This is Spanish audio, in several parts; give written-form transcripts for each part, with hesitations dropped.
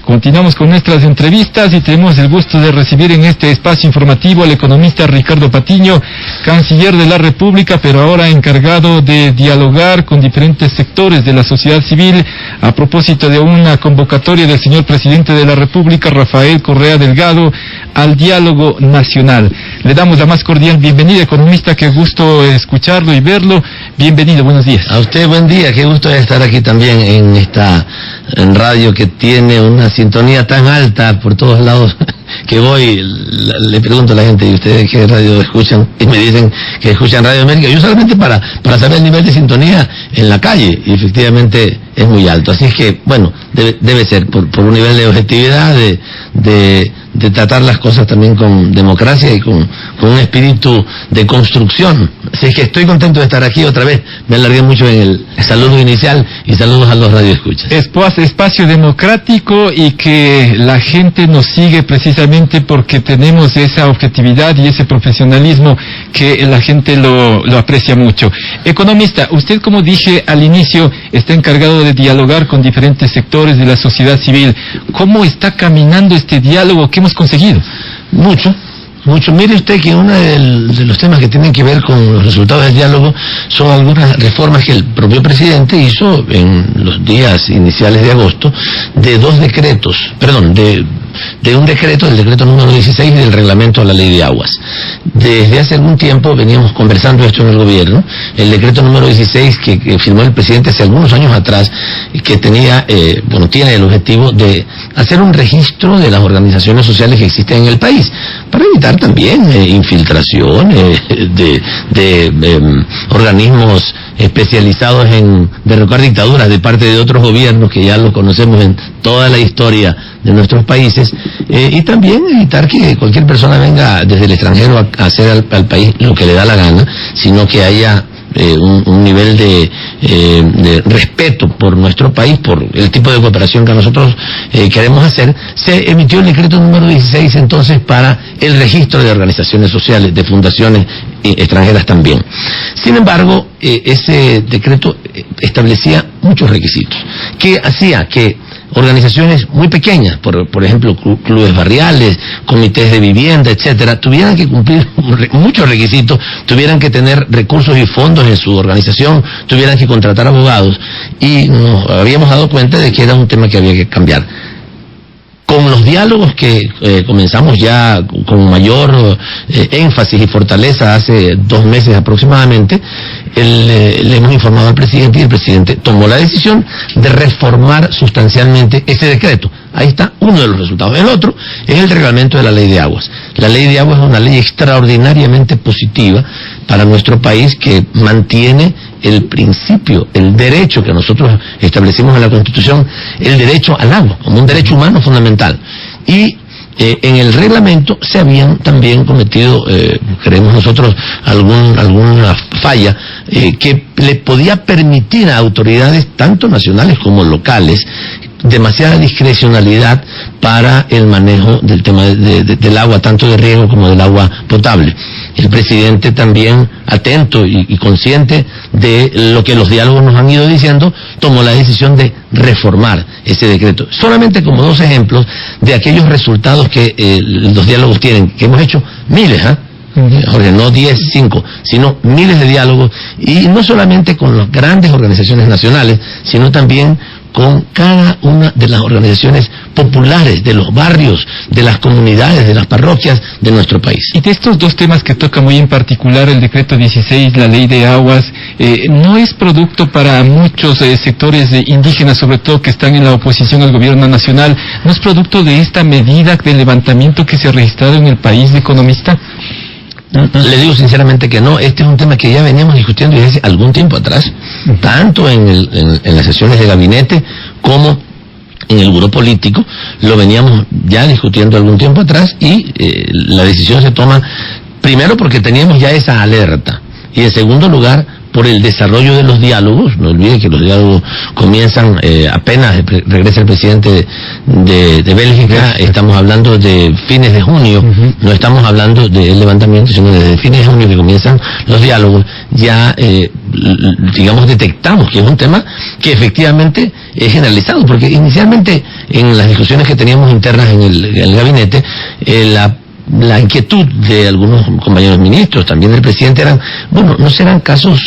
Continuamos con nuestras entrevistas y tenemos el gusto de recibir en este espacio informativo al economista Ricardo Patiño, canciller de la República, pero ahora encargado de dialogar con diferentes sectores de la sociedad civil a propósito de una convocatoria del señor presidente de la República, Rafael Correa Delgado, al diálogo nacional. Le damos la más cordial bienvenida, economista, qué gusto escucharlo y verlo. Bienvenido, buenos días. A usted, buen día, qué gusto estar aquí también en esta radio que tiene una sintonía tan alta por todos lados que voy. Le pregunto a la gente, ¿y ustedes qué radio escuchan? Y me dicen que escuchan Radio América. Yo solamente para saber el nivel de sintonía en la calle, y efectivamente es muy alto. Así es que, bueno, debe ser por un nivel de objetividad, de tratar las cosas también con democracia y con un espíritu de construcción. Así es que estoy contento de estar aquí otra vez. Me alargué mucho en el saludo inicial y saludos a los radioescuchas. Espacio democrático y que la gente nos sigue precisamente porque tenemos esa objetividad y ese profesionalismo que la gente lo aprecia mucho. Economista, usted, como dije al inicio, está encargado de dialogar con diferentes sectores de la sociedad civil. ¿Cómo está caminando este diálogo? ¿Qué hemos conseguido? Mucho. Mire usted que uno de los temas que tienen que ver con los resultados del diálogo son algunas reformas que el propio presidente hizo en los días iniciales de agosto de un decreto, el decreto número 16 del reglamento de la ley de aguas. Desde hace algún tiempo veníamos conversando esto en el gobierno. El decreto número 16 que firmó el presidente hace algunos años atrás, que tiene el objetivo de hacer un registro de las organizaciones sociales que existen en el país, para evitar también infiltraciones de organismos especializados en derrocar dictaduras de parte de otros gobiernos que ya lo conocemos en toda la historia de nuestros países, y también evitar que cualquier persona venga desde el extranjero a hacer al país lo que le da la gana, sino que haya un nivel de respeto por nuestro país, por el tipo de cooperación que nosotros queremos hacer. Se emitió el decreto número 16 entonces para el registro de organizaciones sociales, de fundaciones extranjeras también. Sin embargo, ese decreto establecía muchos requisitos que hacía que organizaciones muy pequeñas, por ejemplo clubes barriales, comités de vivienda, etcétera, tuvieran que cumplir muchos requisitos, tuvieran que tener recursos y fondos en su organización, tuvieran que contratar abogados, y nos habíamos dado cuenta de que era un tema que había que cambiar. Con los diálogos que comenzamos ya con mayor énfasis y fortaleza hace 2 meses aproximadamente, le hemos informado al presidente y el presidente tomó la decisión de reformar sustancialmente ese decreto. Ahí está uno de los resultados. El otro es el reglamento de la ley de aguas. La ley de aguas es una ley extraordinariamente positiva para nuestro país, que mantiene el principio, el derecho que nosotros establecimos en la Constitución, el derecho al agua, como un derecho humano fundamental. Y en el reglamento se habían también cometido, creemos nosotros, alguna falla que le podía permitir a autoridades tanto nacionales como locales demasiada discrecionalidad para el manejo del tema del agua, tanto de riego como del agua potable. El presidente también, atento y consciente de lo que los diálogos nos han ido diciendo, tomó la decisión de reformar ese decreto. Solamente como 2 ejemplos de aquellos resultados que los diálogos tienen, que hemos hecho miles, Jorge, no 10, 5, sino miles de diálogos, y no solamente con las grandes organizaciones nacionales, sino también con cada una de las organizaciones populares, de los barrios, de las comunidades, de las parroquias de nuestro país. Y de estos 2 temas que toca muy en particular, el decreto 16, la ley de aguas, no es producto para muchos sectores indígenas, sobre todo que están en la oposición al gobierno nacional, ¿no es producto de esta medida de levantamiento que se ha registrado en el país, de economista? Le digo sinceramente que no. Este es un tema que ya veníamos discutiendo desde hace algún tiempo atrás, tanto en las sesiones de gabinete como en el buró político. Lo veníamos ya discutiendo algún tiempo atrás, y la decisión se toma primero porque teníamos ya esa alerta, y en segundo lugar por el desarrollo de los diálogos. No olviden que los diálogos comienzan apenas regresa el presidente de Bélgica. Estamos hablando de fines de junio, no estamos hablando del levantamiento, sino desde fines de junio que comienzan los diálogos. Ya digamos detectamos que es un tema que efectivamente es generalizado, porque inicialmente en las discusiones que teníamos internas en el gabinete, la inquietud de algunos compañeros ministros, también del presidente, no serán casos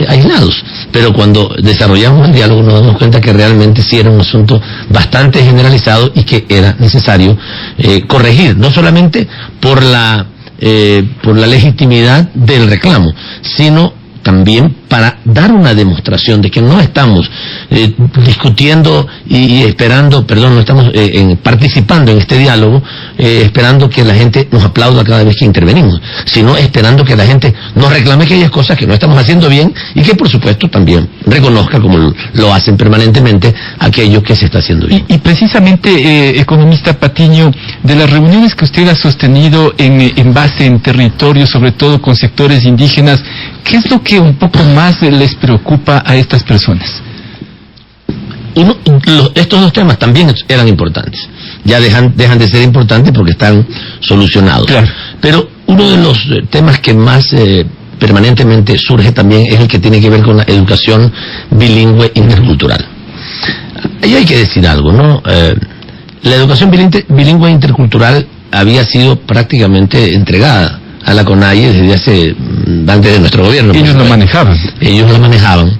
aislados, pero cuando desarrollamos el diálogo nos damos cuenta que realmente sí era un asunto bastante generalizado y que era necesario corregir, no solamente por la legitimidad del reclamo, sino también para dar una demostración de que no estamos discutiendo y esperando, no estamos participando en este diálogo esperando que la gente nos aplauda cada vez que intervenimos, sino esperando que la gente nos reclame aquellas cosas que no estamos haciendo bien y que por supuesto también reconozca, como lo hacen permanentemente, aquello que se está haciendo bien. Y precisamente, economista Patiño, de las reuniones que usted ha sostenido en base en territorio, sobre todo con sectores indígenas, ¿qué es lo que un poco más les preocupa a estas personas? Estos dos temas también eran importantes. Ya dejan de ser importantes porque están solucionados. Claro. Pero uno de los temas que más permanentemente surge también es el que tiene que ver con la educación bilingüe intercultural. Ahí hay que decir algo, ¿no? La educación bilingüe intercultural había sido prácticamente entregada a la CONAIE desde antes de nuestro gobierno. Ellos lo manejaban. Ellos lo manejaban.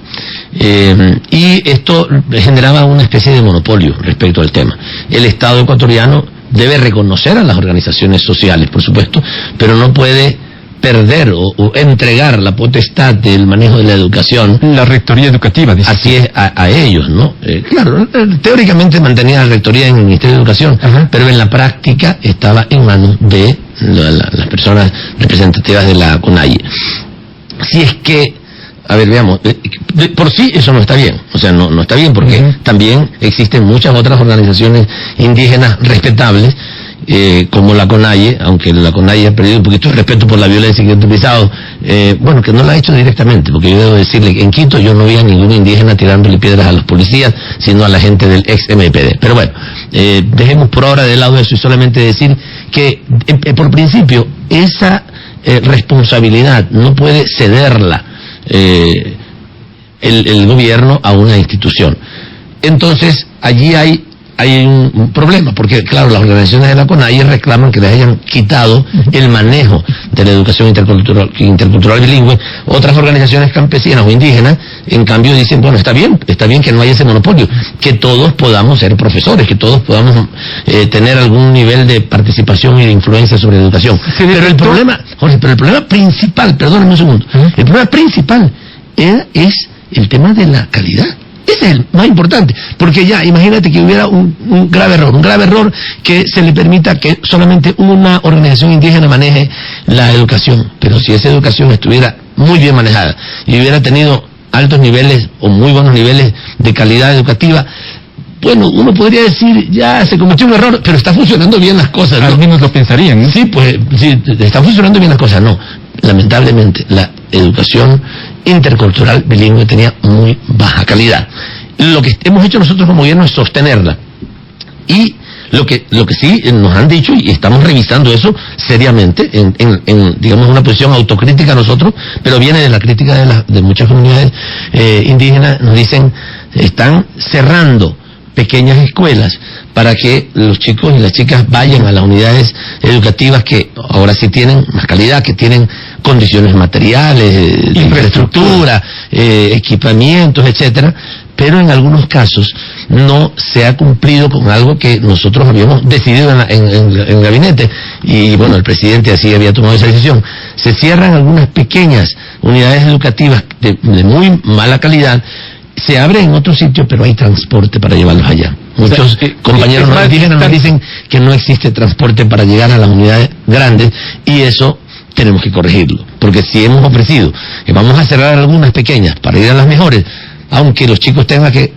Y esto generaba una especie de monopolio respecto al tema. El Estado ecuatoriano debe reconocer a las organizaciones sociales, por supuesto, pero no puede perder o entregar la potestad del manejo de la educación. La rectoría educativa, dice. Así es, a ellos, ¿no? Claro, teóricamente mantenía la rectoría en el Ministerio de Educación, pero en la práctica estaba en manos de las personas representativas de la CONAIE. Si es que, a ver, veamos, por sí eso no está bien, o sea, no está bien porque también existen muchas otras organizaciones indígenas respetables, como la CONAIE, aunque la CONAIE ha perdido un poquito de respeto por la violencia que ha utilizado, que no la ha hecho directamente, porque yo debo decirle que en Quito yo no vi a ningún indígena tirándole piedras a los policías, sino a la gente del ex MPD. Pero bueno, dejemos por ahora de lado eso y solamente decir que, por principio, esa responsabilidad no puede cederla el gobierno a una institución. Entonces, allí hay un problema, porque claro, las organizaciones de la CONAIE reclaman que les hayan quitado el manejo de la educación intercultural bilingüe. Otras organizaciones campesinas o indígenas, en cambio, dicen, bueno, está bien que no haya ese monopolio, que todos podamos ser profesores, que todos podamos tener algún nivel de participación y de influencia sobre la educación. Pero el problema, Jorge, principal, perdóname un segundo, el problema principal es el tema de la calidad. Ese es el más importante, porque ya, imagínate que hubiera un grave error que se le permita que solamente una organización indígena maneje la educación, pero si esa educación estuviera muy bien manejada y hubiera tenido altos niveles o muy buenos niveles de calidad educativa, bueno, uno podría decir, ya se cometió un error, pero está funcionando bien las cosas, ¿no? Al menos lo pensarían, ¿no? Sí, pues, sí, están funcionando bien las cosas, no. Lamentablemente, la educación intercultural bilingüe tenía muy baja calidad. Lo que hemos hecho nosotros como gobierno es sostenerla. Y lo que sí nos han dicho, y estamos revisando eso seriamente, en digamos, una posición autocrítica nosotros, pero viene de la crítica de muchas comunidades indígenas, nos dicen, están cerrando pequeñas escuelas para que los chicos y las chicas vayan a las unidades educativas que ahora sí tienen más calidad, que tienen condiciones materiales, de infraestructura, equipamientos, etcétera, pero en algunos casos no se ha cumplido con algo que nosotros habíamos decidido en el gabinete, y bueno, el presidente así había tomado esa decisión. Se cierran algunas pequeñas unidades educativas de muy mala calidad, se abre en otro sitio, pero hay transporte para llevarlos allá. Muchos compañeros indígenas nos dicen que no existe transporte para llegar a las unidades grandes, y eso tenemos que corregirlo, porque si hemos ofrecido que vamos a cerrar algunas pequeñas para ir a las mejores, aunque los chicos tengan que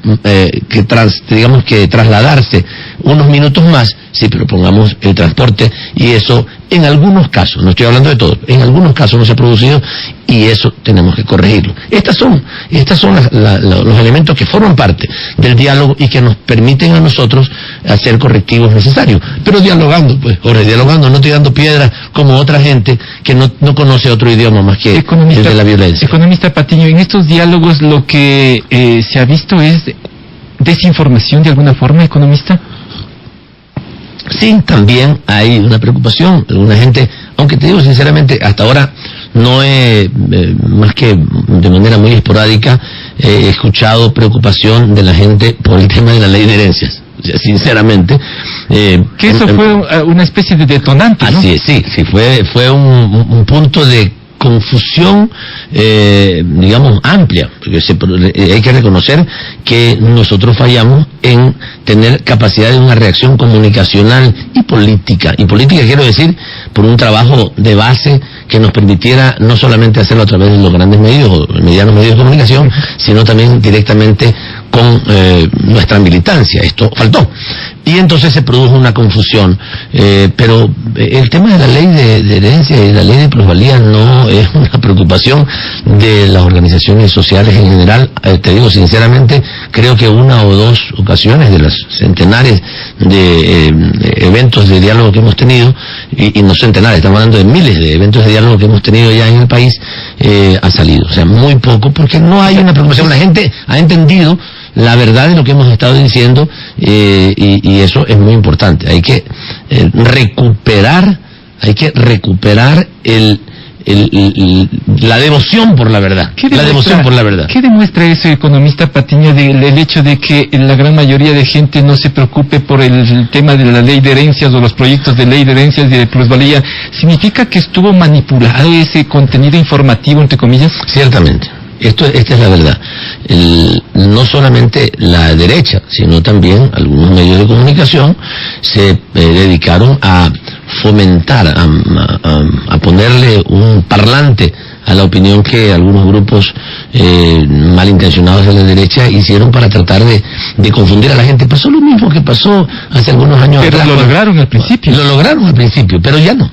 trasladarse unos minutos más, sí, pero pongamos el transporte, y eso en algunos casos, no estoy hablando de todo, en algunos casos no se ha producido, y eso tenemos que corregirlo. Estos son los elementos que forman parte del diálogo y que nos permiten a nosotros hacer correctivos necesarios, pero dialogando, pues, Jorge, dialogando, no tirando piedras como otra gente que no conoce otro idioma más que el de la violencia. Economista Patiño, en estos diálogos lo que se ha visto es desinformación de alguna forma, economista. Sí, también hay una preocupación. Alguna gente, aunque te digo sinceramente, hasta ahora no he, más que de manera muy esporádica, he escuchado preocupación de la gente por el tema de la ley de herencias. O sea, sinceramente. Que eso fue una especie de detonante, ¿no? Así es, sí, fue un punto de confusión, digamos, amplia, porque hay que reconocer que nosotros fallamos en tener capacidad de una reacción comunicacional y política quiero decir, por un trabajo de base que nos permitiera no solamente hacerlo a través de los grandes medios o medianos medios de comunicación, sino también directamente con nuestra militancia. Esto faltó. Y entonces se produjo una confusión. Pero el tema de la ley de herencia y la ley de plusvalía no es una preocupación de las organizaciones sociales en general. Te digo sinceramente, creo que una o dos ocasiones de las centenares de eventos de diálogo que hemos tenido, y no centenares, estamos hablando de miles de eventos de diálogo que hemos tenido ya en el país, ha salido. O sea, muy poco, porque no hay una preocupación. La gente ha entendido la verdad de lo que hemos estado diciendo, y eso es muy importante. Hay que recuperar la devoción por la verdad. ¿Qué demuestra eso, economista Patiño, del hecho de que la gran mayoría de gente no se preocupe por el tema de la ley de herencias o los proyectos de ley de herencias y de plusvalía? ¿Significa que estuvo manipulado ese contenido informativo, entre comillas? Ciertamente. Esta es la verdad. No solamente la derecha, sino también algunos medios de comunicación se dedicaron a fomentar, a ponerle un parlante a la opinión que algunos grupos malintencionados de la derecha hicieron para tratar de confundir a la gente. Pasó lo mismo que pasó hace algunos años atrás. Pero lo lograron al principio. Lo lograron al principio, pero ya no.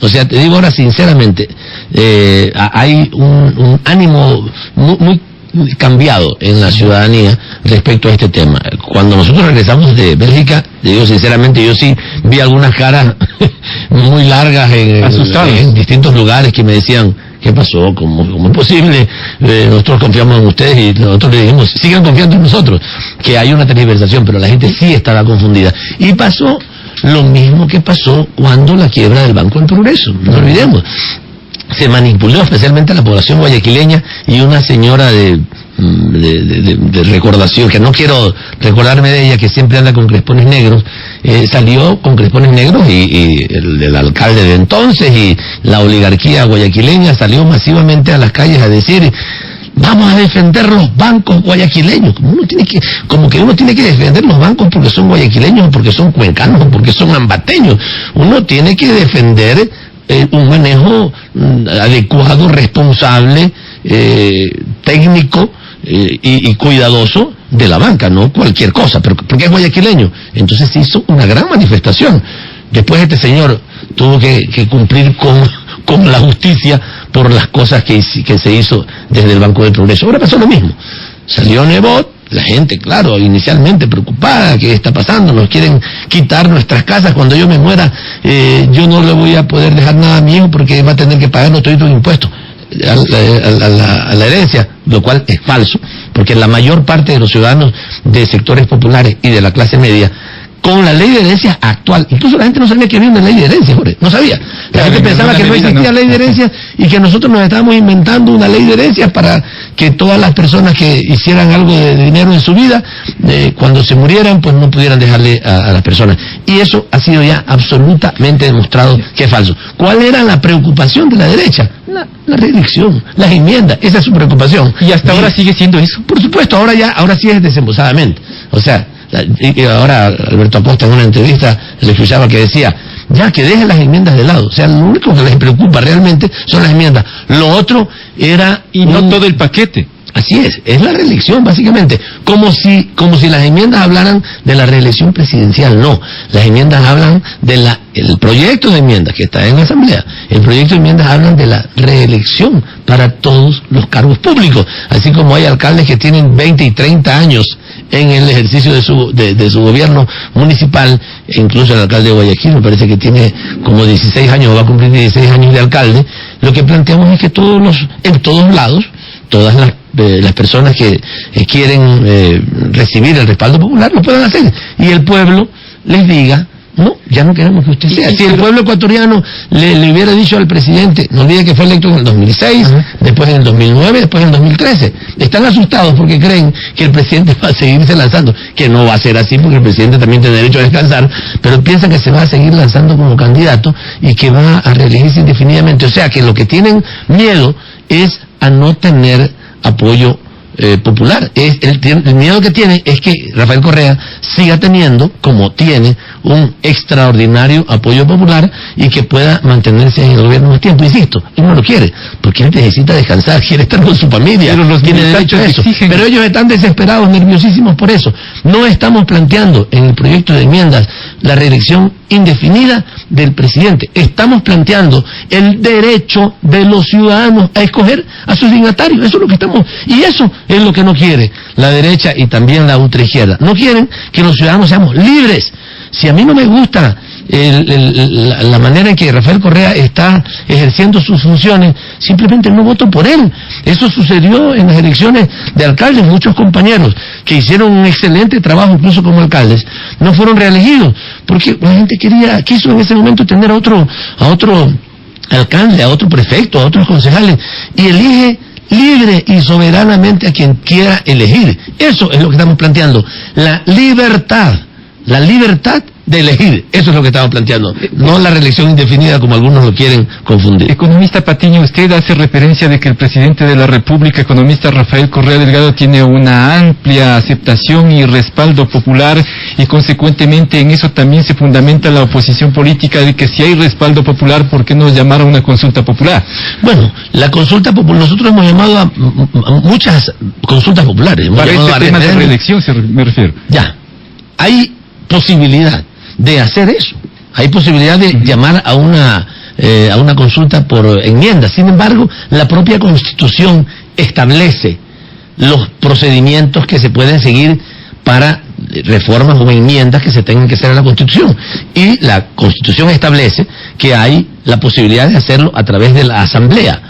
O sea, te digo ahora sinceramente, hay un ánimo muy cambiado en la ciudadanía respecto a este tema. Cuando nosotros regresamos de Bélgica, te digo sinceramente, yo sí vi algunas caras muy largas en distintos lugares que me decían, ¿qué pasó? ¿Cómo es posible? Nosotros confiamos en ustedes, y nosotros le dijimos, sigan confiando en nosotros, que hay una tergiversación, pero la gente sí estaba confundida. Y pasó lo mismo que pasó cuando la quiebra del Banco del Progreso, no olvidemos. Se manipuló especialmente a la población guayaquileña, y una señora de recordación, que no quiero recordarme de ella, que siempre anda con crespones negros, salió con crespones negros, y el alcalde de entonces y la oligarquía guayaquileña salió masivamente a las calles a decir, vamos a defender los bancos guayaquileños, como que uno tiene que defender los bancos porque son guayaquileños, o porque son cuencanos, o porque son ambateños. Uno tiene que defender un manejo adecuado, responsable, técnico y cuidadoso de la banca, no cualquier cosa, pero porque es guayaquileño. Entonces se hizo una gran manifestación. Después este señor tuvo que cumplir con la justicia por las cosas que se hizo desde el Banco del Progreso. Ahora pasó lo mismo. Salió Nebot, la gente, claro, inicialmente preocupada, ¿qué está pasando? Nos quieren quitar nuestras casas. Cuando yo me muera, yo no le voy a poder dejar nada a mi hijo porque va a tener que pagar todos los impuestos a la herencia, lo cual es falso, porque la mayor parte de los ciudadanos de sectores populares y de la clase media, con la ley de herencias actual, incluso la gente no sabía que había una ley de herencias, Jorge, no sabía. La gente pensaba que no existía ley de herencias, y que nosotros nos estábamos inventando una ley de herencias para que todas las personas que hicieran algo de dinero en su vida, cuando se murieran, pues no pudieran dejarle a las personas. Y eso ha sido ya absolutamente demostrado que es falso. ¿Cuál era la preocupación de la derecha? La reelección, las enmiendas, esa es su preocupación. ¿Y hasta ahora sigue siendo eso? Por supuesto, ahora sí es desembosadamente. O sea, y ahora Alberto Acosta en una entrevista le escuchaba que decía, ya que dejen las enmiendas de lado. O sea, lo único que les preocupa realmente son las enmiendas. Lo otro era... Y no todo el paquete. Así es la reelección básicamente, como si las enmiendas hablaran de la reelección presidencial. No, las enmiendas hablan el proyecto de enmiendas que está en la Asamblea, el proyecto de enmiendas hablan de la reelección para todos los cargos públicos, así como hay alcaldes que tienen 20 y 30 años en el ejercicio de su gobierno municipal, e incluso el alcalde de Guayaquil me parece que tiene como 16 años, va a cumplir 16 años de alcalde. Lo que planteamos es que en todos lados, todas las personas que quieren recibir el respaldo popular lo puedan hacer, y el pueblo les diga: no, ya no queremos que usted sea. Si el pueblo ecuatoriano le hubiera dicho al presidente, no olvide que fue electo en el 2006, después en el 2009, después en el 2013, están asustados porque creen que el presidente va a seguirse lanzando, que no va a ser así porque el presidente también tiene derecho a descansar, pero piensan que se va a seguir lanzando como candidato y que va a reelegirse indefinidamente. O sea que lo que tienen miedo es a no tener apoyo popular. El miedo que tiene es que Rafael Correa siga teniendo, como tiene, un extraordinario apoyo popular y que pueda mantenerse en el gobierno más tiempo. Insisto, él no lo quiere, porque él necesita descansar, quiere estar con su familia, tiene derecho a eso. Pero ellos están desesperados, nerviosísimos por eso. No estamos planteando en el proyecto de enmiendas la reelección indefinida del presidente. Estamos planteando el derecho de los ciudadanos a escoger a sus dignatarios. Eso es lo que estamos, y eso es lo que no quiere la derecha y también la ultraizquierda. No quieren que los ciudadanos seamos libres. Si a mí no me gusta la manera en que Rafael Correa está ejerciendo sus funciones, simplemente no voto por él. Eso sucedió en las elecciones de alcaldes. Muchos compañeros que hicieron un excelente trabajo, incluso como alcaldes, no fueron reelegidos, porque la gente quiso en ese momento tener a otro alcalde, a otro prefecto, a otros concejales, y elige libre y soberanamente a quien quiera elegir. Eso es lo que estamos planteando, la libertad de elegir. Eso es lo que estamos planteando, no la reelección indefinida como algunos lo quieren confundir. Economista Patiño, usted hace referencia de que el presidente de la República, economista Rafael Correa Delgado, tiene una amplia aceptación y respaldo popular, y consecuentemente en eso también se fundamenta la oposición política de que si hay respaldo popular, ¿por qué no llamar a una consulta popular? Bueno, la consulta popular, nosotros hemos llamado a muchas consultas populares. Para este tema de reelección me refiero. Ya, hay posibilidad de hacer eso, hay posibilidad de llamar a una consulta por enmiendas. Sin embargo, la propia Constitución establece los procedimientos que se pueden seguir para reformas o enmiendas que se tengan que hacer a la Constitución, y la Constitución establece que hay la posibilidad de hacerlo a través de la Asamblea.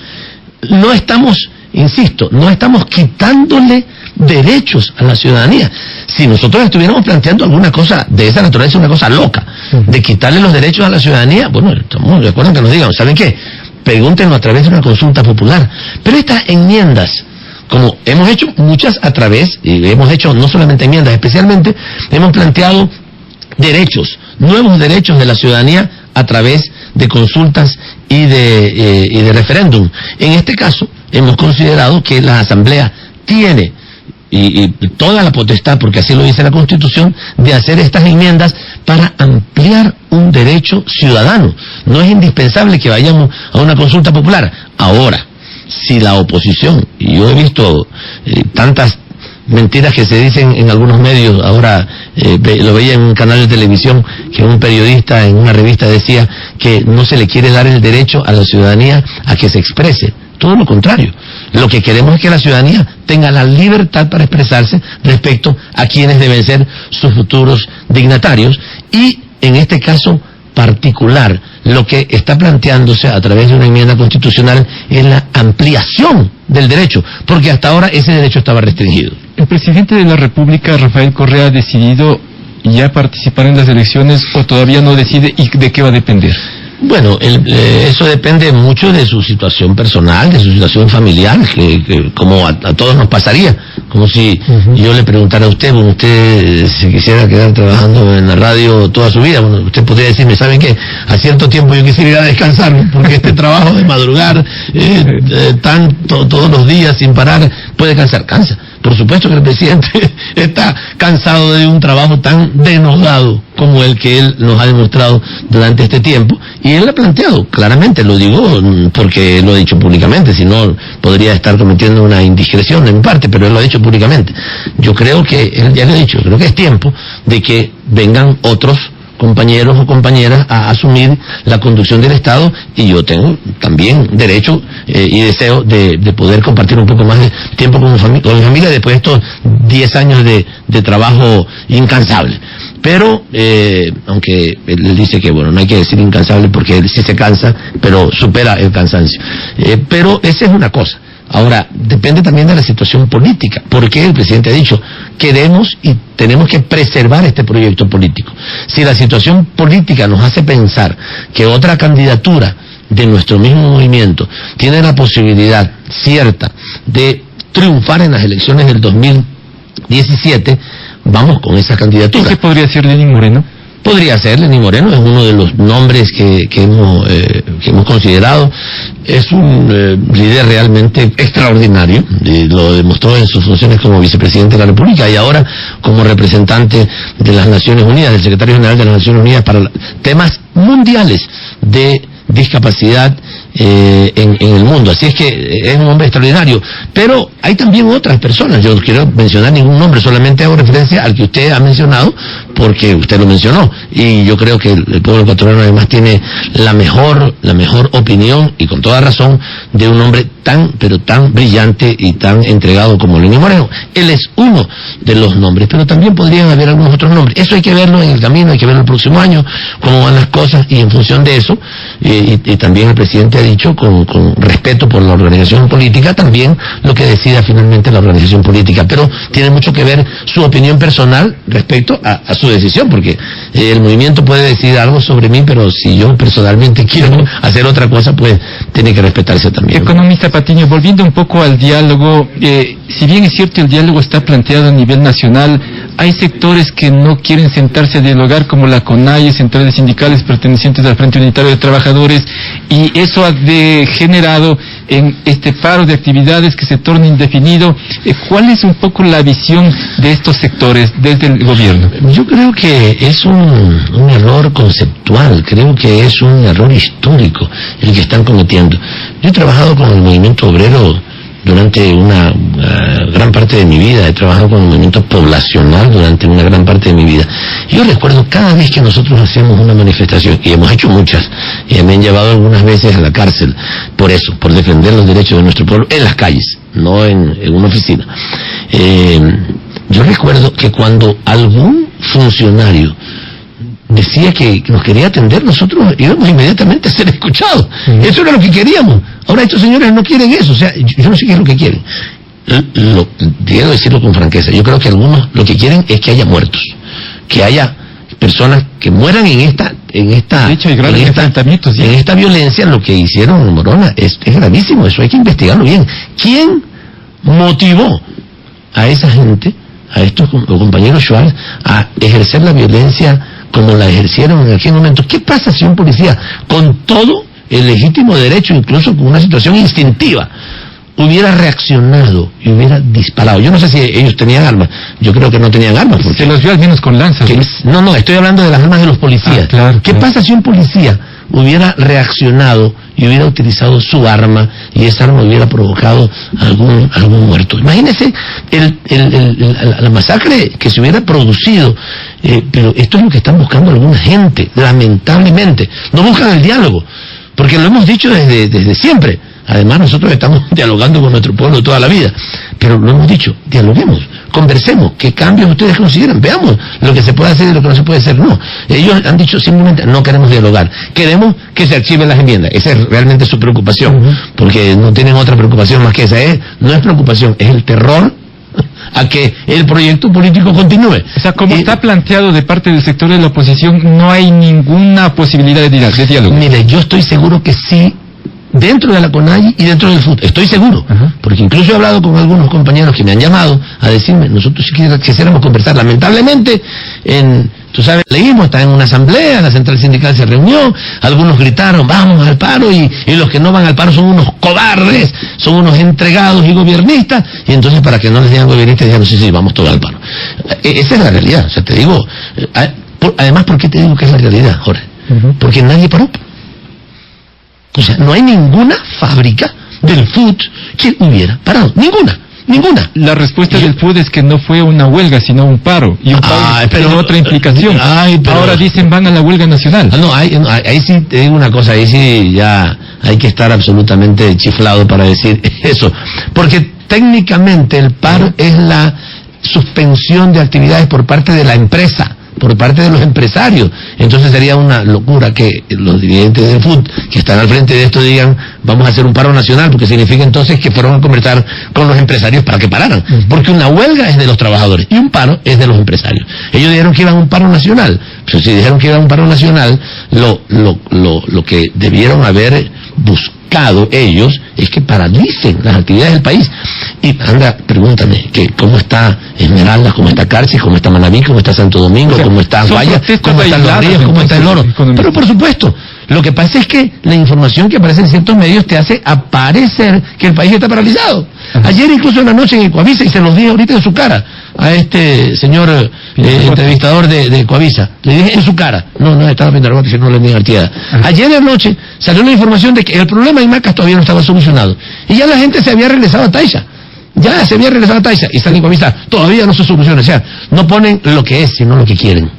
No estamos, insisto, no estamos quitándole derechos a la ciudadanía. Si nosotros estuviéramos planteando alguna cosa de esa naturaleza, una cosa loca, de quitarle los derechos a la ciudadanía, bueno, estamos de acuerdo en que nos digan, ¿saben qué? Pregúntenlo a través de una consulta popular. Pero estas enmiendas, como hemos hecho muchas a través, y hemos hecho no solamente enmiendas, especialmente hemos planteado derechos, nuevos derechos de la ciudadanía a través de consultas y de referéndum. En este caso, hemos considerado que la Asamblea tiene y toda la potestad, porque así lo dice la Constitución, de hacer estas enmiendas para ampliar un derecho ciudadano. No es indispensable que vayamos a una consulta popular. Ahora, si la oposición, y yo he visto tantas mentiras que se dicen en algunos medios, ahora lo veía en un canal de televisión, que un periodista en una revista decía que no se le quiere dar el derecho a la ciudadanía a que se exprese. Todo lo contrario. Lo que queremos es que la ciudadanía tenga la libertad para expresarse respecto a quienes deben ser sus futuros dignatarios, y en este caso particular, lo que está planteándose a través de una enmienda constitucional es la ampliación del derecho, porque hasta ahora ese derecho estaba restringido. ¿El presidente de la República, Rafael Correa, ha decidido ya participar en las elecciones o todavía no decide, y de qué va a depender? Bueno, eso depende mucho de su situación personal, de su situación familiar, que como a todos nos pasaría. Como si yo le preguntara a usted, bueno, usted se quisiera quedar trabajando en la radio toda su vida, bueno, usted podría decirme, ¿saben qué? A cierto tiempo yo quisiera ir a descansar, porque este trabajo de madrugar todos los días sin parar puede cansar, cansa. Por supuesto que el presidente está cansado de un trabajo tan denodado como el que él nos ha demostrado durante este tiempo, y él ha planteado claramente, lo digo porque lo ha dicho públicamente, si no podría estar cometiendo una indiscreción de mi parte, pero él lo ha dicho públicamente. Yo creo que, él ya lo ha dicho, creo que es tiempo de que vengan otros compañeros o compañeras a asumir la conducción del Estado, y yo tengo también derecho y deseo de poder compartir un poco más de tiempo con mi familia después de estos 10 años de trabajo incansable. Pero, aunque él dice que, bueno, no hay que decir incansable porque él sí se cansa, pero supera el cansancio. Pero esa es una cosa. Ahora, depende también de la situación política, porque el presidente ha dicho, queremos y tenemos que preservar este proyecto político. Si la situación política nos hace pensar que otra candidatura de nuestro mismo movimiento tiene la posibilidad cierta de triunfar en las elecciones del 2017, vamos con esa candidatura. ¿Qué podría ser Lenín Moreno? Podría ser Lenín Moreno, es uno de los nombres que hemos considerado. Es un líder realmente extraordinario, lo demostró en sus funciones como vicepresidente de la República y ahora como representante de las Naciones Unidas, del secretario general de las Naciones Unidas para temas mundiales de discapacidad en el mundo. Así es que es un hombre extraordinario. Pero hay también otras personas, yo no quiero mencionar ningún nombre, solamente hago referencia al que usted ha mencionado porque usted lo mencionó, y yo creo que el pueblo ecuatoriano además tiene la mejor opinión, y con toda razón, de un hombre tan, pero tan brillante y tan entregado como Lenín Moreno. Él es uno de los nombres, pero también podrían haber algunos otros nombres. Eso hay que verlo en el camino, hay que verlo el próximo año, cómo van las cosas, y en función de eso, y también el presidente ha dicho, con respeto por la organización política, también lo que decida finalmente la organización política, pero tiene mucho que ver su opinión personal respecto a su decisión, porque el movimiento puede decidir algo sobre mí, pero si yo personalmente quiero hacer otra cosa, pues tiene que respetarse también. Economista Patiño, volviendo un poco al diálogo, si bien es cierto el diálogo está planteado a nivel nacional, hay sectores que no quieren sentarse a dialogar, como la CONAIE, centrales sindicales pertenecientes al Frente Unitario de Trabajadores, y eso ha generado en este paro de actividades que se torna indefinido. ¿Cuál es un poco la visión de estos sectores desde el gobierno? Yo creo que es un error conceptual, creo que es un error histórico el que están cometiendo. Yo he trabajado con el movimiento obrero durante una gran parte de mi vida, he trabajado con el movimiento poblacional durante una gran parte de mi vida. Yo recuerdo cada vez que nosotros hacemos una manifestación, y hemos hecho muchas, y me han llevado algunas veces a la cárcel por eso, por defender los derechos de nuestro pueblo en las calles, no en una oficina. Yo recuerdo que cuando algún funcionario decía que nos quería atender, nosotros íbamos inmediatamente a ser escuchados. Eso era lo que queríamos. Ahora estos señores no quieren eso, o sea, yo no sé qué es lo que quieren. Quiero decirlo con franqueza, yo creo que algunos lo que quieren es que haya muertos, que haya personas que mueran en esta de hecho, hay grandes enfrentamientos, en esta violencia. Lo que hicieron en Morona es gravísimo, eso hay que investigarlo bien. ¿Quién motivó a esa gente, a estos compañeros Schwarz, a ejercer la violencia como la ejercieron en aquel momento? ¿Qué pasa si un policía, con todo el legítimo derecho, incluso con una situación instintiva, hubiera reaccionado y hubiera disparado? Yo no sé si ellos tenían armas, yo creo que no tenían armas. Porque se los vio al menos con lanzas. No, estoy hablando de las armas de los policías. Claro, ¿Qué pasa si un policía hubiera reaccionado y hubiera utilizado su arma, y esa arma hubiera provocado algún muerto? Imagínese la masacre que se hubiera producido. Pero esto es lo que están buscando alguna gente, lamentablemente. No buscan el diálogo, porque lo hemos dicho desde siempre. Además, nosotros estamos dialogando con nuestro pueblo toda la vida, pero lo hemos dicho, dialoguemos, conversemos, qué cambios ustedes consideran, veamos lo que se puede hacer y lo que no se puede hacer. No, ellos han dicho simplemente, no queremos dialogar, queremos que se archiven las enmiendas. Esa es realmente su preocupación, porque no tienen otra preocupación más que esa. No es preocupación, es el terror a que el proyecto político continúe. O sea, como está planteado de parte del sector de la oposición, no hay ninguna posibilidad de diálogo. Mire, yo estoy seguro que sí, dentro de la CONAIE y dentro del FUT, estoy seguro, porque incluso he hablado con algunos compañeros que me han llamado a decirme, nosotros quisiéramos conversar. Lamentablemente, en Tú sabes, leímos, está en una asamblea, la central sindical se reunió, algunos gritaron, vamos al paro, y los que no van al paro son unos cobardes, son unos entregados y gobiernistas, y entonces para que no les digan gobiernistas, dijeron, sí, vamos todos al paro. Esa es la realidad, o sea, te digo, además, ¿por qué te digo que es la realidad, Jorge? Porque nadie paró. O sea, no hay ninguna fábrica del food que hubiera parado, ninguna. La respuesta del FUD es que no fue una huelga, sino un paro. Y un paro tiene otra implicación. Ahora dicen van a la huelga nacional. Ahí sí te digo una cosa, ahí sí ya hay que estar absolutamente chiflado para decir eso. Porque técnicamente el paro es la suspensión de actividades por parte de la empresa, por parte de los empresarios. Entonces sería una locura que los dirigentes del FUD que están al frente de esto digan vamos a hacer un paro nacional, porque significa entonces que fueron a conversar con los empresarios para que pararan, porque una huelga es de los trabajadores y un paro es de los empresarios. Ellos dijeron que iban a un paro nacional, pero si dijeron que iban a un paro nacional, lo que debieron haber buscado ellos es que paralicen las actividades del país. Y anda, pregúntame, que cómo está Esmeraldas, cómo está Carchi, cómo está Manabí, cómo está Santo Domingo, cómo está Guaya, cómo están los ríos, cómo está el oro. Pero por supuesto, lo que pasa es que la información que aparece en ciertos medios te hace aparecer que el país está paralizado. Ayer incluso en la noche en Ecuavisa, y se los dije ahorita en su cara a este señor entrevistador de Ecuavisa, le dije en su cara, no estaba Pintarrote, si no le dije Artieda. Ayer en la noche salió la información de que el problema en Macas todavía no estaba solucionado y ya la gente se había regresado a Taixa. Y están en Ecuavisa, todavía no se soluciona. O sea, no ponen lo que es, sino lo que quieren.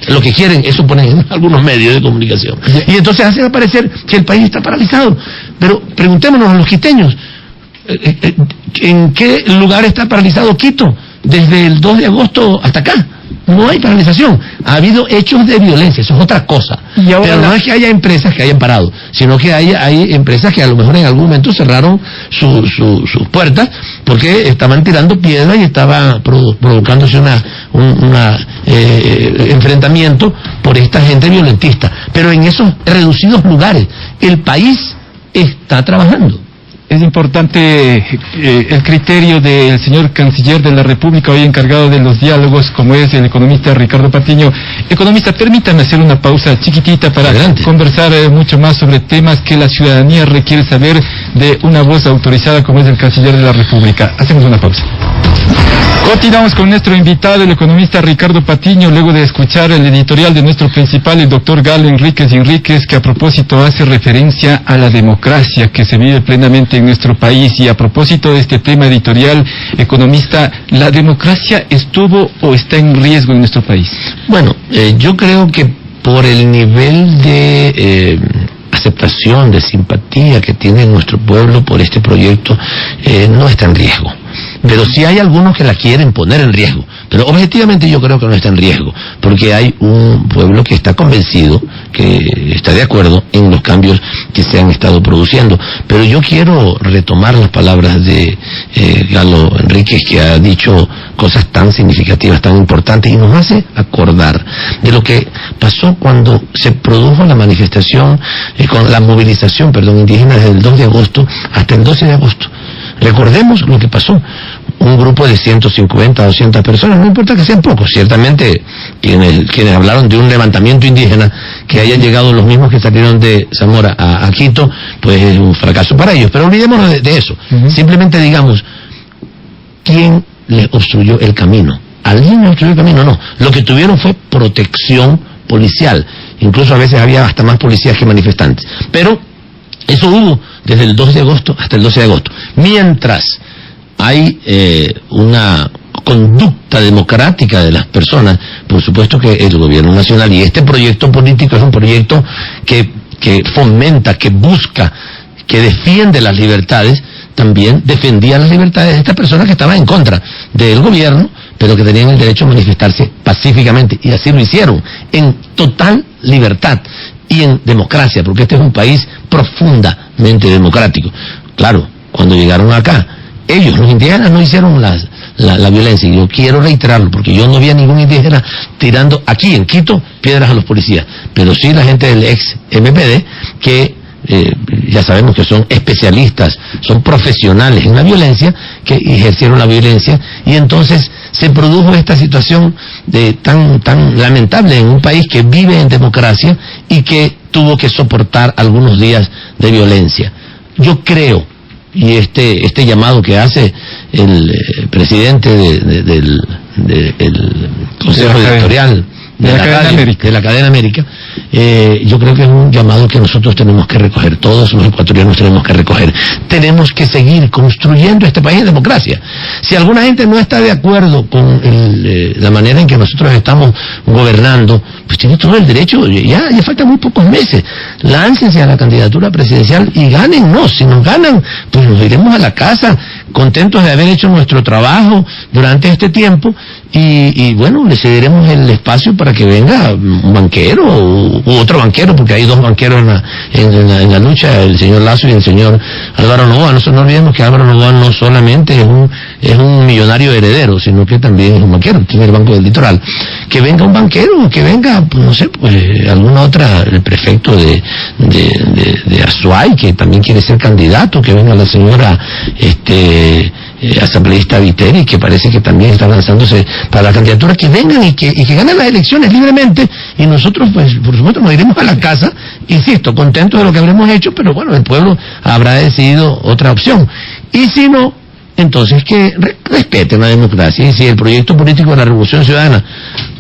Lo que quieren, eso ponen en algunos medios de comunicación. Y entonces hacen aparecer que el país está paralizado. Pero preguntémonos a los quiteños, ¿en qué lugar está paralizado Quito? Desde el 2 de agosto hasta acá. No hay paralización. Ha habido hechos de violencia, eso es otra cosa. Pero no es que haya empresas que hayan parado, sino que hay empresas que a lo mejor en algún momento cerraron sus puertas porque estaban tirando piedras y estaba provocándose un enfrentamiento por esta gente violentista. Pero en esos reducidos lugares, el país está trabajando. Es importante el criterio del señor canciller de la República, hoy encargado de los diálogos, como es el economista Ricardo Patiño. Economista, permítame hacer una pausa chiquitita para conversar mucho más sobre temas que la ciudadanía requiere saber de una voz autorizada como es el canciller de la República. Hacemos una pausa. Continuamos con nuestro invitado, el economista Ricardo Patiño, luego de escuchar el editorial de nuestro principal, el doctor Galo Enríquez, que a propósito hace referencia a la democracia que se vive plenamente en nuestro país. Y a propósito de este tema editorial, economista, ¿la democracia estuvo o está en riesgo en nuestro país? Bueno, yo creo que por el nivel de aceptación, de simpatía que tiene nuestro pueblo por este proyecto, no está en riesgo. Pero sí hay algunos que la quieren poner en riesgo. Pero objetivamente yo creo que no está en riesgo, porque hay un pueblo que está convencido, que está de acuerdo en los cambios que se han estado produciendo. Pero yo quiero retomar las palabras de Galo Enríquez, que ha dicho cosas tan significativas, tan importantes, y nos hace acordar de lo que pasó cuando se produjo la manifestación, con la movilización, indígena desde el 2 de agosto hasta el 12 de agosto. Recordemos lo que pasó. Un grupo de 150, 200 personas, no importa que sean pocos, ciertamente quienes hablaron de un levantamiento indígena, que hayan llegado los mismos que salieron de Zamora a Quito, pues es un fracaso para ellos. Pero olvidémonos de eso. Simplemente digamos, ¿quién les obstruyó el camino? ¿Alguien les obstruyó el camino? No. Lo que tuvieron fue protección policial. Incluso a veces había hasta más policías que manifestantes. Pero eso hubo desde el 2 de agosto hasta el 12 de agosto. Mientras hay una conducta democrática de las personas, por supuesto que el gobierno nacional y este proyecto político es un proyecto que fomenta, que busca, que defiende las libertades, también defendía las libertades de estas personas que estaban en contra del gobierno, pero que tenían el derecho a manifestarse pacíficamente, y así lo hicieron, en total libertad y en democracia, porque este es un país profundamente democrático. Claro, cuando llegaron acá, ellos, los indígenas, no hicieron la violencia, y yo quiero reiterarlo, porque yo no vi a ningún indígena tirando aquí en Quito piedras a los policías, pero sí la gente del ex MPD, que ya sabemos que son especialistas son profesionales en la violencia, que ejercieron la violencia, y entonces se produjo esta situación tan lamentable en un país que vive en democracia y que tuvo que soportar algunos días de violencia. Yo creo, y este llamado que hace el presidente del Consejo Editorial de la Cadena América, yo creo que es un llamado que nosotros tenemos que recoger, todos los ecuatorianos tenemos que recoger. Tenemos que seguir construyendo este país en democracia. Si alguna gente no está de acuerdo con la manera en que nosotros estamos gobernando, pues tiene todo el derecho, ya faltan muy pocos meses. Láncense a la candidatura presidencial y gánennos. Si nos ganan, pues nos iremos a la casa contentos de haber hecho nuestro trabajo durante este tiempo, y bueno, le cederemos el espacio para que venga un banquero u otro banquero, porque hay dos banqueros en la lucha, el señor Lazo y el señor Álvaro Noboa. No olvidemos que Álvaro Noboa no solamente es un millonario heredero, sino que también es un banquero, tiene el Banco del Litoral. Que venga un banquero, que venga, pues no sé, pues alguna otra, el prefecto de Azuay, que también quiere ser candidato, que venga la señora asambleísta Viteri, que parece que también está lanzándose para la candidatura, que vengan y que ganen las elecciones libremente, y nosotros pues por supuesto nos iremos a la casa, insisto, contentos de lo que habremos hecho, pero bueno, el pueblo habrá decidido otra opción. Y si no, entonces que respeten la democracia, y si el proyecto político de la Revolución Ciudadana,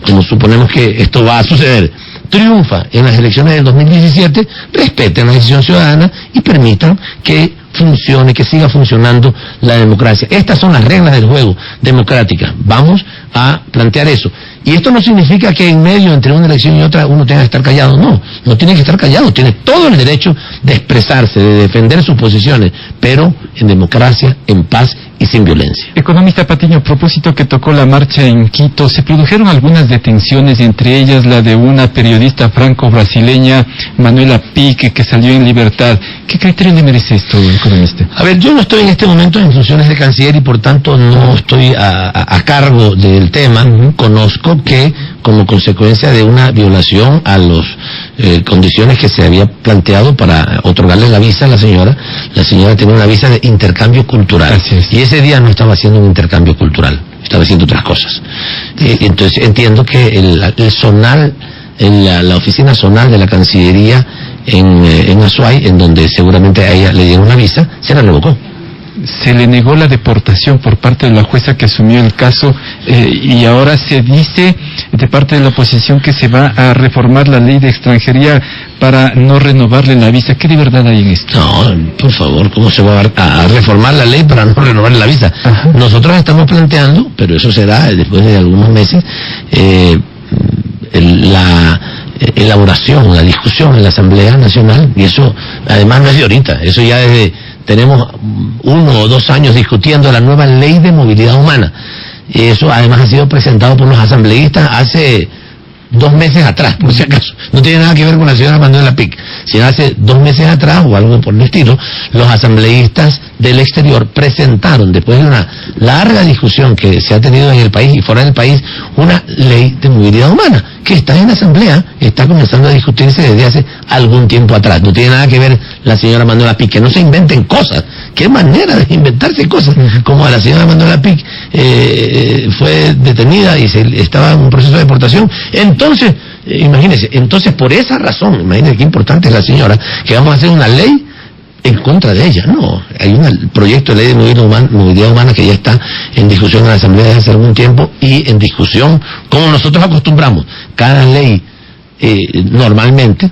como suponemos que esto va a suceder, triunfa en las elecciones del 2017, respeten la decisión ciudadana y permitan que funcione, que siga funcionando la democracia. Estas son las reglas del juego democráticas. Vamos a plantear eso. Y esto no significa que en medio entre una elección y otra uno tenga que estar callado. No tiene que estar callado. Tiene todo el derecho de expresarse, de defender sus posiciones, pero en democracia, en paz y sin violencia. Economista Patiño, a propósito que tocó la marcha en Quito, se produjeron algunas detenciones, entre ellas la de una periodista franco-brasileña, Manuela Pique, que salió en libertad. ¿Qué criterio le merece esto, economista? A ver, yo no estoy en este momento en funciones de canciller y por tanto no estoy a cargo del tema. Conozco que como consecuencia de una violación a las condiciones que se había planteado para otorgarle la visa a la señora tenía una visa de intercambio cultural. Y ese día no estaba haciendo un intercambio cultural, estaba haciendo otras cosas. Entonces entiendo que el zonal, la oficina zonal de la Cancillería en Azuay, en donde seguramente a ella le dieron una visa, se la revocó. Se le negó la deportación por parte de la jueza que asumió el caso, y ahora se dice de parte de la oposición que se va a reformar la ley de extranjería para no renovarle la visa. ¿Qué de verdad hay en esto? No, por favor, ¿cómo se va a reformar la ley para no renovarle la visa? Ajá. Nosotros estamos planteando, pero eso será después de algunos meses, la elaboración, la discusión en la Asamblea Nacional, y eso además no es de ahorita, eso ya tenemos 1 o 2 años discutiendo la nueva ley de movilidad humana. Y eso además ha sido presentado por los asambleístas hace 2 meses atrás, por si acaso. No tiene nada que ver con la señora Manuela Pique. Sino hace 2 meses atrás, o algo por el estilo, los asambleístas del exterior presentaron, después de una larga discusión que se ha tenido en el país y fuera del país, una ley de movilidad humana, que está en la asamblea, está comenzando a discutirse desde hace algún tiempo atrás. No tiene nada que ver la señora Manuela Pique. No se inventen cosas. ¿Qué manera de inventarse cosas? Como a la señora Manuela Pique fue detenida y estaba en un proceso de deportación. Entonces, imagínense, por esa razón, imagínense qué importante es la señora, que vamos a hacer una ley en contra de ella. No, hay un proyecto de ley de movilidad humana que ya está en discusión en la Asamblea desde hace algún tiempo, y en discusión como nosotros acostumbramos. Cada ley, normalmente,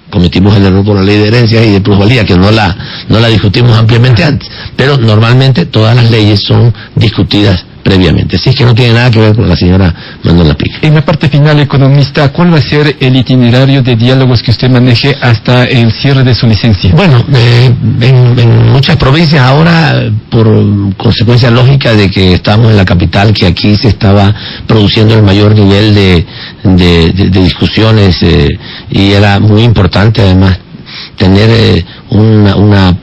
cometimos el error por la ley de herencias y de plusvalía, que no la discutimos ampliamente antes, pero normalmente todas las leyes son discutidas previamente. Así es que no tiene nada que ver con la señora Manuela Pique. En la parte final, economista, ¿cuál va a ser el itinerario de diálogos que usted maneje hasta el cierre de su licencia? Bueno, en muchas provincias ahora, por consecuencia lógica de que estamos en la capital, que aquí se estaba produciendo el mayor nivel de discusiones, y era muy importante además tener una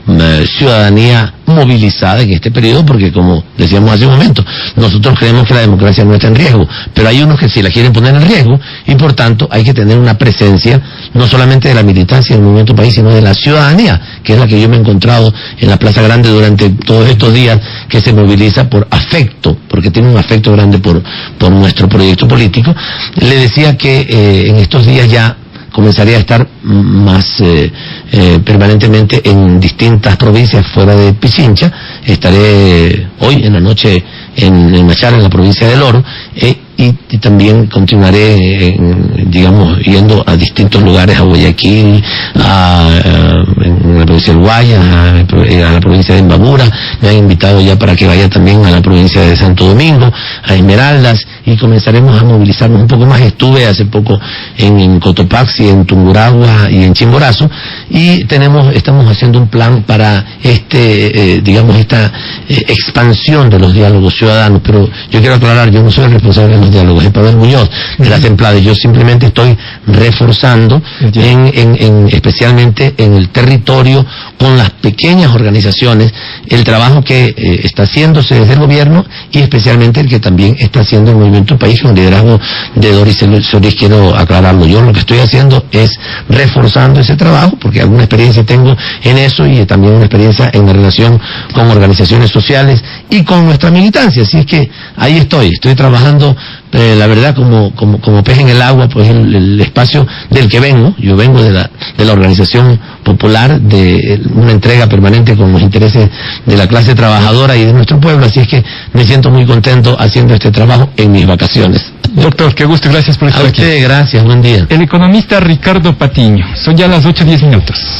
ciudadanía movilizada en este periodo, porque como decíamos hace un momento, nosotros creemos que la democracia no está en riesgo, pero hay unos que sí la quieren poner en riesgo, y por tanto hay que tener una presencia no solamente de la militancia del Movimiento País, sino de la ciudadanía, que es la que yo me he encontrado en la Plaza Grande durante todos estos días, que se moviliza por afecto, porque tiene un afecto grande por nuestro proyecto político. Le decía que en estos días ya comenzaría a estar más permanentemente en distintas provincias fuera de Pichincha. Estaré hoy en la noche en Machara, en la provincia del Oro, y también continuaré, digamos, yendo a distintos lugares, a Guayaquil, en la provincia del Guayas, a la provincia de Imbabura. Me han invitado ya para que vaya también a la provincia de Santo Domingo, a Esmeraldas, y comenzaremos a movilizarnos un poco más. Estuve hace poco en Cotopaxi, en Tungurahua y en Chimborazo, y estamos haciendo un plan para digamos, esta expansión de los diálogos ciudadanos. Pero yo quiero aclarar, yo no soy el responsable de los diálogos, es Pavel Muñoz, de las Templades. Yo simplemente estoy reforzando, especialmente en el territorio, con las pequeñas organizaciones, el trabajo que está haciéndose desde el gobierno, y especialmente el que también está haciendo el Movimiento País con el liderazgo de Doris Solís. Quiero aclararlo. Yo lo que estoy haciendo es reforzando ese trabajo, porque alguna experiencia tengo en eso, y también una experiencia en la relación con organizaciones sociales y con nuestra militancia. Así es que ahí estoy trabajando, la verdad, como pez en el agua, pues el espacio del que vengo. Yo vengo de la organización popular, de una entrega permanente con los intereses de la clase trabajadora y de nuestro pueblo. Así es que me siento muy contento haciendo este trabajo en mis vacaciones. Doctor, qué gusto, gracias por estar aquí. A usted, gracias, buen día. El economista Ricardo Patiño. Son ya las 8:10.